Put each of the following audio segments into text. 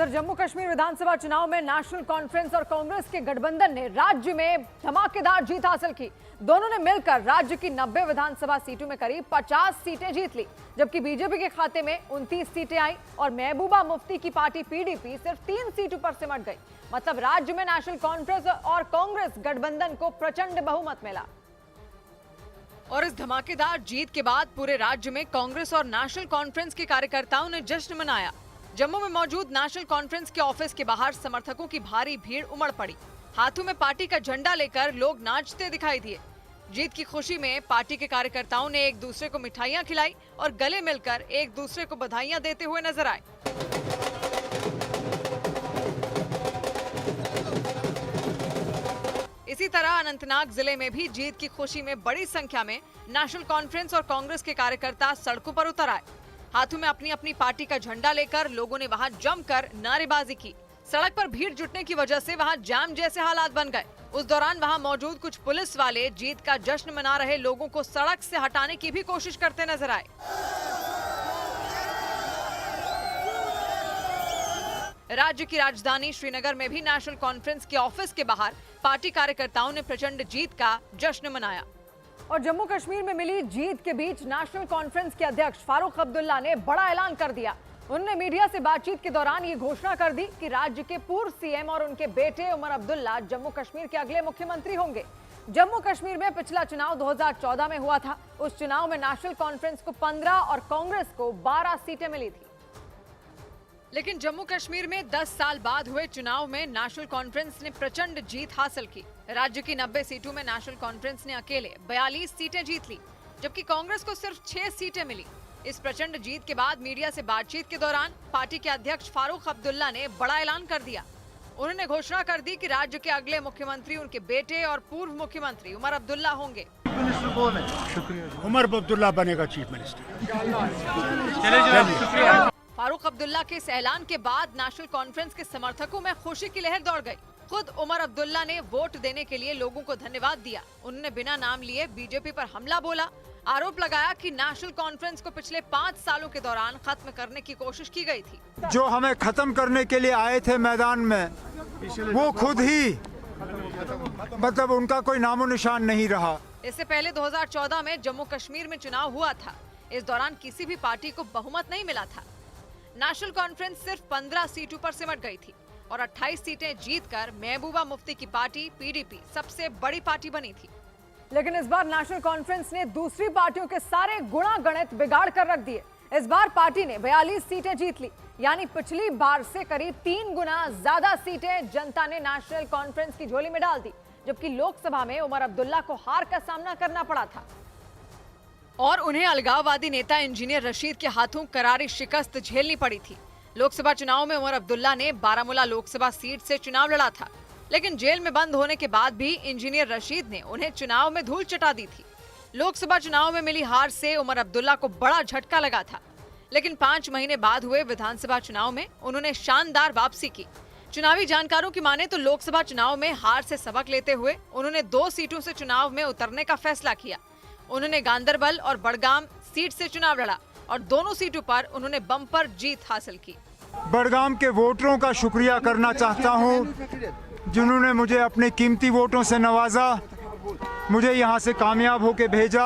उधर जम्मू कश्मीर विधानसभा चुनाव में नेशनल कॉन्फ्रेंस और कांग्रेस के गठबंधन ने राज्य में धमाकेदार जीत हासिल की। दोनों ने मिलकर राज्य की 90 विधानसभा सीटों में करीब 50 सीटें जीत ली, जबकि बीजेपी के खाते में 29 सीटें आई और महबूबा मुफ्ती की पार्टी पीडीपी सिर्फ 3 सीटों पर सिमट गई। मतलब राज्य में नेशनल कॉन्फ्रेंस और कांग्रेस गठबंधन को प्रचंड बहुमत मिला। और इस धमाकेदार जीत के बाद पूरे राज्य में कांग्रेस और नेशनल कॉन्फ्रेंस के कार्यकर्ताओं ने जश्न मनाया। जम्मू में मौजूद नेशनल कॉन्फ्रेंस के ऑफिस के बाहर समर्थकों की भारी भीड़ उमड़ पड़ी। हाथों में पार्टी का झंडा लेकर लोग नाचते दिखाई दिए। जीत की खुशी में पार्टी के कार्यकर्ताओं ने एक दूसरे को मिठाइयां खिलाई और गले मिलकर एक दूसरे को बधाइयां देते हुए नजर आए। इसी तरह अनंतनाग जिले में भी जीत की खुशी में बड़ी संख्या में नेशनल कॉन्फ्रेंस और कांग्रेस के कार्यकर्ता सड़कों पर उतर आए। हाथों में अपनी अपनी पार्टी का झंडा लेकर लोगों ने वहां जमकर नारेबाजी की। सड़क पर भीड़ जुटने की वजह से वहां जाम जैसे हालात बन गए। उस दौरान वहां मौजूद कुछ पुलिस वाले जीत का जश्न मना रहे लोगों को सड़क से हटाने की भी कोशिश करते नजर आए। राज्य की राजधानी श्रीनगर में भी नेशनल कॉन्फ्रेंस के ऑफिस के बाहर पार्टी कार्यकर्ताओं ने प्रचंड जीत का जश्न मनाया। और जम्मू कश्मीर में मिली जीत के बीच नेशनल कॉन्फ्रेंस के अध्यक्ष फारूक अब्दुल्ला ने बड़ा ऐलान कर दिया। उन्होंने मीडिया से बातचीत के दौरान ये घोषणा कर दी कि राज्य के पूर्व सीएम और उनके बेटे उमर अब्दुल्ला जम्मू कश्मीर के अगले मुख्यमंत्री होंगे। जम्मू कश्मीर में पिछला चुनाव 2014 में हुआ था। उस चुनाव में नेशनल कॉन्फ्रेंस को 15 और कांग्रेस को 12 सीटें मिली थी। लेकिन जम्मू कश्मीर में 10 साल बाद हुए चुनाव में नेशनल कॉन्फ्रेंस ने प्रचंड जीत हासिल की। राज्य की 90 सीटों में नेशनल कॉन्फ्रेंस ने अकेले 42 सीटें जीत ली, जबकि कांग्रेस को सिर्फ 6 सीटें मिली। इस प्रचंड जीत के बाद मीडिया से बातचीत के दौरान पार्टी के अध्यक्ष फारूक अब्दुल्ला ने बड़ा ऐलान कर दिया। उन्होंने घोषणा कर दी कि राज्य के अगले मुख्यमंत्री उनके बेटे और पूर्व मुख्यमंत्री उमर अब्दुल्ला होंगे। उमर अब्दुल्ला बनेगा चीफ मिनिस्टर। फारूक अब्दुल्ला के इस ऐलान के बाद नेशनल कॉन्फ्रेंस के समर्थकों में खुशी की लहर दौड़ गई। खुद उमर अब्दुल्ला ने वोट देने के लिए लोगों को धन्यवाद दिया। उन्होंने बिना नाम लिए बीजेपी पर हमला बोला, आरोप लगाया कि नेशनल कॉन्फ्रेंस को पिछले 5 सालों के दौरान खत्म करने की कोशिश की गई थी। जो हमें खत्म करने के लिए आए थे मैदान में, वो खुद ही मतलब उनका कोई नामो निशान नहीं रहा। इससे पहले 2014 में जम्मू कश्मीर में चुनाव हुआ था। इस दौरान किसी भी पार्टी को बहुमत नहीं मिला था। नेशनल कॉन्फ्रेंस सिर्फ 15 सीटों पर सिमट गई थी और 28 सीटें जीतकर महबूबा मुफ्ती की पार्टी पीडीपी सबसे बड़ी पार्टी बनी थी। लेकिन इस बार नेशनल कॉन्फ्रेंस ने दूसरी पार्टियों के सारे गुणा गणित बिगाड़ कर रख दिए। इस बार पार्टी ने 42 सीटें जीत ली, यानी पिछली बार से करीब 3 गुना ज्यादा सीटें जनता ने नेशनल कॉन्फ्रेंस की झोली में डाल दी, जबकि लोकसभा में उमर अब्दुल्ला को हार का सामना करना पड़ा था और उन्हें अलगाववादी नेता इंजीनियर रशीद के हाथों करारी शिकस्त झेलनी पड़ी थी। लोकसभा चुनाव में उमर अब्दुल्ला ने बारामूला लोकसभा सीट से चुनाव लड़ा था, लेकिन जेल में बंद होने के बाद भी इंजीनियर रशीद ने उन्हें चुनाव में धूल चटा दी थी। लोकसभा चुनाव में मिली हार से उमर अब्दुल्ला को बड़ा झटका लगा था, लेकिन 5 महीने बाद हुए विधानसभा चुनाव में उन्होंने शानदार वापसी की। चुनावी जानकारों की माने तो लोकसभा चुनाव में हार से सबक लेते हुए उन्होंने 2 सीटों से चुनाव में उतरने का फैसला किया। उन्होंने गांदरबल और बड़गाम सीट से चुनाव लड़ा और दोनों सीटों पर उन्होंने बम्पर जीत हासिल की। बड़गाम के वोटरों का शुक्रिया करना चाहता हूं, जिन्होंने मुझे अपने कीमती वोटों से नवाजा, मुझे यहां से कामयाब होकर भेजा।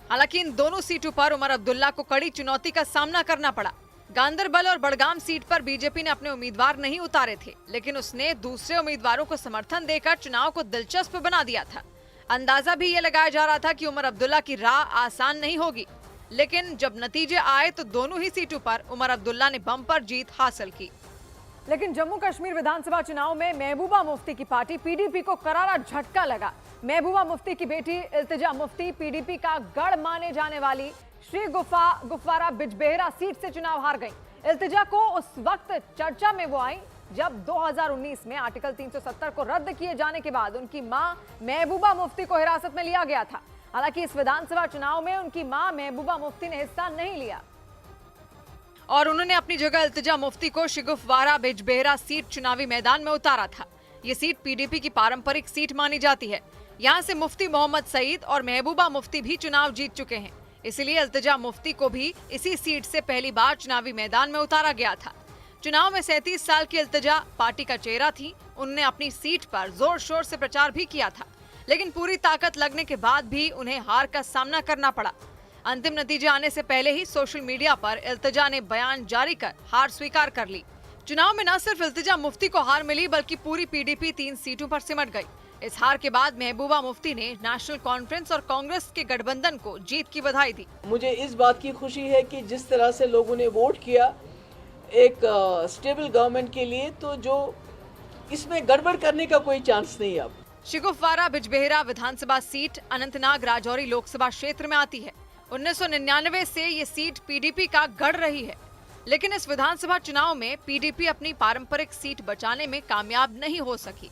हालांकि इन दोनों सीटों पर उमर अब्दुल्ला को कड़ी चुनौती का सामना करना पड़ा। गांदरबल और बड़गाम सीट पर बीजेपी ने अपने उम्मीदवार नहीं उतारे थे, लेकिन उसने दूसरे उम्मीदवारों को समर्थन देकर चुनाव को दिलचस्प बना दिया था। अंदाजा भी ये लगाया जा रहा था कि उमर अब्दुल्ला की राह आसान नहीं होगी, लेकिन जब नतीजे आए तो दोनों ही सीटों पर उमर अब्दुल्ला ने बम्पर जीत हासिल की। लेकिन जम्मू कश्मीर विधानसभा चुनाव में महबूबा मुफ्ती की पार्टी पीडीपी को करारा झटका लगा। महबूबा मुफ्ती की बेटी इल्तिजा मुफ्ती पीडीपी का गढ़ माने जाने वाली श्री गुफवारा बिजबेहरा सीट से चुनाव हार गई। इल्तिजा को उस वक्त चर्चा में वो आई जब 2019 में आर्टिकल 370 को रद्द किए जाने के बाद उनकी मां महबूबा मुफ्ती को हिरासत में लिया गया था। हालांकि इस विधानसभा चुनाव में उनकी मां महबूबा मुफ्ती ने हिस्सा नहीं लिया और उन्होंने अपनी जगह इल्तिजा मुफ्ती को शिगुफवारा बिजबेहरा सीट चुनावी मैदान में उतारा था। ये सीट पीडीपी की पारंपरिक सीट मानी जाती है। यहाँ से मुफ्ती मोहम्मद सईद और महबूबा मुफ्ती भी चुनाव जीत चुके हैं, इसलिए इल्तिजा मुफ्ती को भी इसी सीट से पहली बार चुनावी मैदान में उतारा गया था। चुनाव में 37 साल की इल्तिजा पार्टी का चेहरा थी। उन्होंने अपनी सीट पर जोर शोर से प्रचार भी किया था, लेकिन पूरी ताकत लगने के बाद भी उन्हें हार का सामना करना पड़ा। अंतिम नतीजे आने से पहले ही सोशल मीडिया पर इल्तिजा ने बयान जारी कर हार स्वीकार कर ली। चुनाव में न सिर्फ इल्तिजा मुफ्ती को हार मिली, बल्कि पूरी पीडीपी 3 सीटों पर सिमट गई। इस हार के बाद महबूबा मुफ्ती ने नेशनल कॉन्फ्रेंस और कांग्रेस के गठबंधन को जीत की बधाई दी। मुझे इस बात की खुशी है कि जिस तरह से लोगों ने वोट किया एक स्टेबल गवर्नमेंट के लिए, तो जो इसमें गड़बड़ करने का कोई चांस नहीं है। अब शिगुफवारा बिजबेहरा विधानसभा सीट अनंतनाग राजौरी लोकसभा क्षेत्र में आती है। 1999 से ये सीट पीडीपी का गढ़ रही है, लेकिन इस विधानसभा चुनाव में पीडीपी अपनी पारंपरिक सीट बचाने में कामयाब नहीं हो सकी।